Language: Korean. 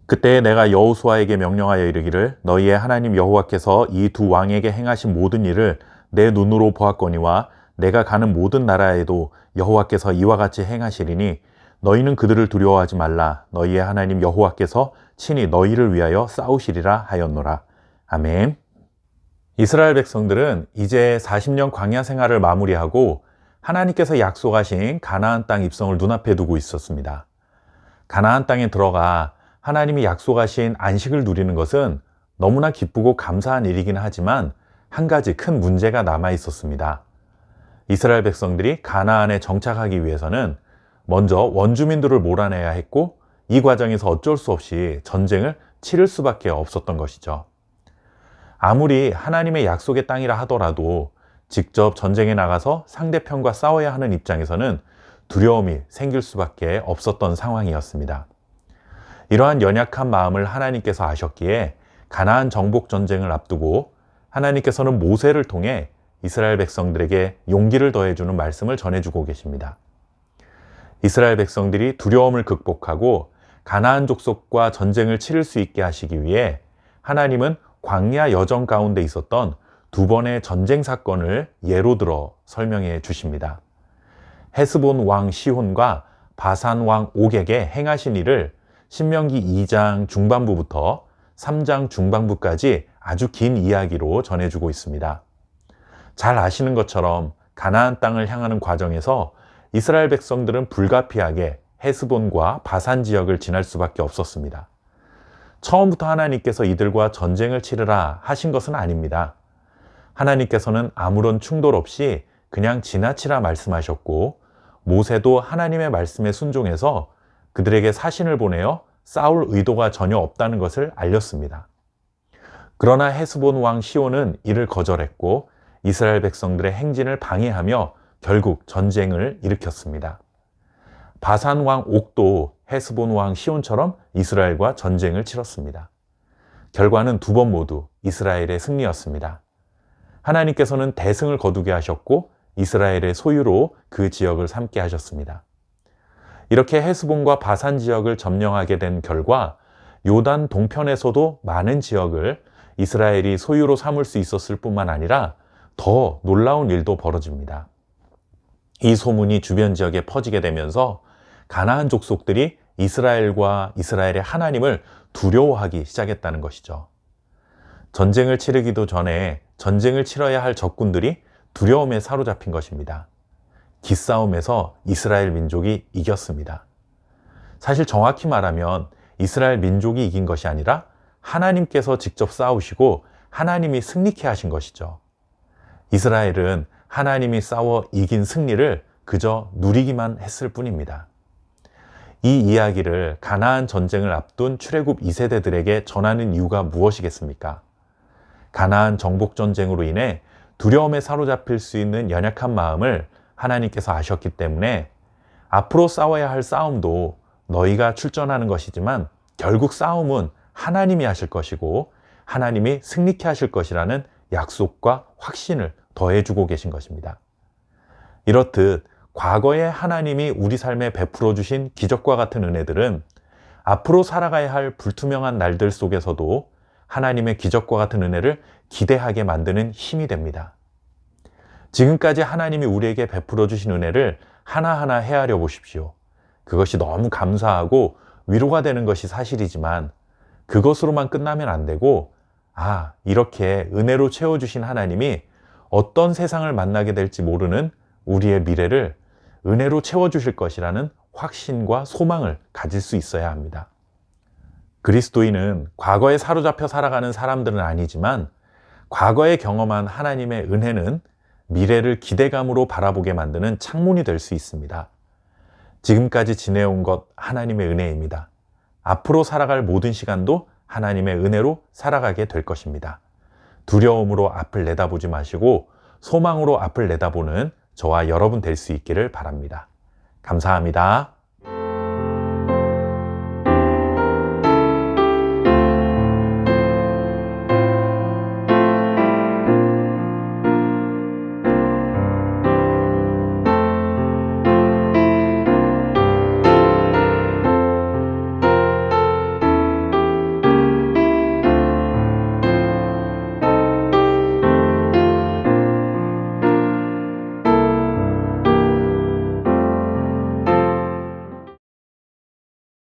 그때 내가 여호수아에게 명령하여 이르기를 너희의 하나님 여호와께서 이 두 왕에게 행하신 모든 일을 내 눈으로 보았거니와 내가 가는 모든 나라에도 여호와께서 이와 같이 행하시리니 너희는 그들을 두려워하지 말라. 너희의 하나님 여호와께서 친히 너희를 위하여 싸우시리라 하였노라. 아멘. 이스라엘 백성들은 이제 40년 광야 생활을 마무리하고 하나님께서 약속하신 가나안 땅 입성을 눈앞에 두고 있었습니다. 가나안 땅에 들어가 하나님이 약속하신 안식을 누리는 것은 너무나 기쁘고 감사한 일이긴 하지만 한 가지 큰 문제가 남아 있었습니다. 이스라엘 백성들이 가나안에 정착하기 위해서는 먼저 원주민들을 몰아내야 했고 이 과정에서 어쩔 수 없이 전쟁을 치를 수밖에 없었던 것이죠. 아무리 하나님의 약속의 땅이라 하더라도 직접 전쟁에 나가서 상대편과 싸워야 하는 입장에서는 두려움이 생길 수밖에 없었던 상황이었습니다. 이러한 연약한 마음을 하나님께서 아셨기에 가나안 정복 전쟁을 앞두고 하나님께서는 모세를 통해 이스라엘 백성들에게 용기를 더해주는 말씀을 전해주고 계십니다. 이스라엘 백성들이 두려움을 극복하고 가나안 족속과 전쟁을 치를 수 있게 하시기 위해 하나님은 광야 여정 가운데 있었던 두 번의 전쟁 사건을 예로 들어 설명해 주십니다. 헤스본 왕 시혼과 바산 왕 옥에게 행하신 일을 신명기 2장 중반부부터 3장 중반부까지 아주 긴 이야기로 전해주고 있습니다. 잘 아시는 것처럼 가나안 땅을 향하는 과정에서 이스라엘 백성들은 불가피하게 헤스본과 바산 지역을 지날 수밖에 없었습니다. 처음부터 하나님께서 이들과 전쟁을 치르라 하신 것은 아닙니다. 하나님께서는 아무런 충돌 없이 그냥 지나치라 말씀하셨고 모세도 하나님의 말씀에 순종해서 그들에게 사신을 보내어 싸울 의도가 전혀 없다는 것을 알렸습니다. 그러나 헤스본 왕 시온은 이를 거절했고 이스라엘 백성들의 행진을 방해하며 결국 전쟁을 일으켰습니다. 바산 왕 옥도 헤스본 왕 시온처럼 이스라엘과 전쟁을 치렀습니다. 결과는 두 번 모두 이스라엘의 승리였습니다. 하나님께서는 대승을 거두게 하셨고 이스라엘의 소유로 그 지역을 삼게 하셨습니다. 이렇게 헤스본과 바산 지역을 점령하게 된 결과 요단 동편에서도 많은 지역을 이스라엘이 소유로 삼을 수 있었을 뿐만 아니라 더 놀라운 일도 벌어집니다. 이 소문이 주변 지역에 퍼지게 되면서 가나안 족속들이 이스라엘과 이스라엘의 하나님을 두려워하기 시작했다는 것이죠. 전쟁을 치르기도 전에 전쟁을 치러야 할 적군들이 두려움에 사로잡힌 것입니다. 기싸움에서 이스라엘 민족이 이겼습니다. 사실 정확히 말하면 이스라엘 민족이 이긴 것이 아니라 하나님께서 직접 싸우시고 하나님이 승리케 하신 것이죠. 이스라엘은 하나님이 싸워 이긴 승리를 그저 누리기만 했을 뿐입니다. 이 이야기를 가나안 전쟁을 앞둔 출애굽 2세대들에게 전하는 이유가 무엇이겠습니까? 가나안 정복 전쟁으로 인해 두려움에 사로잡힐 수 있는 연약한 마음을 하나님께서 아셨기 때문에 앞으로 싸워야 할 싸움도 너희가 출전하는 것이지만 결국 싸움은 하나님이 하실 것이고 하나님이 승리케 하실 것이라는 약속과 확신을 더해주고 계신 것입니다. 이렇듯 과거에 하나님이 우리 삶에 베풀어 주신 기적과 같은 은혜들은 앞으로 살아가야 할 불투명한 날들 속에서도 하나님의 기적과 같은 은혜를 기대하게 만드는 힘이 됩니다. 지금까지 하나님이 우리에게 베풀어 주신 은혜를 하나하나 헤아려 보십시오. 그것이 너무 감사하고 위로가 되는 것이 사실이지만 그것으로만 끝나면 안 되고 이렇게 은혜로 채워주신 하나님이 어떤 세상을 만나게 될지 모르는 우리의 미래를 은혜로 채워주실 것이라는 확신과 소망을 가질 수 있어야 합니다. 그리스도인은 과거에 사로잡혀 살아가는 사람들은 아니지만 과거에 경험한 하나님의 은혜는 미래를 기대감으로 바라보게 만드는 창문이 될 수 있습니다. 지금까지 지내온 것 하나님의 은혜입니다. 앞으로 살아갈 모든 시간도 하나님의 은혜로 살아가게 될 것입니다. 두려움으로 앞을 내다보지 마시고 소망으로 앞을 내다보는 저와 여러분 될 수 있기를 바랍니다. 감사합니다.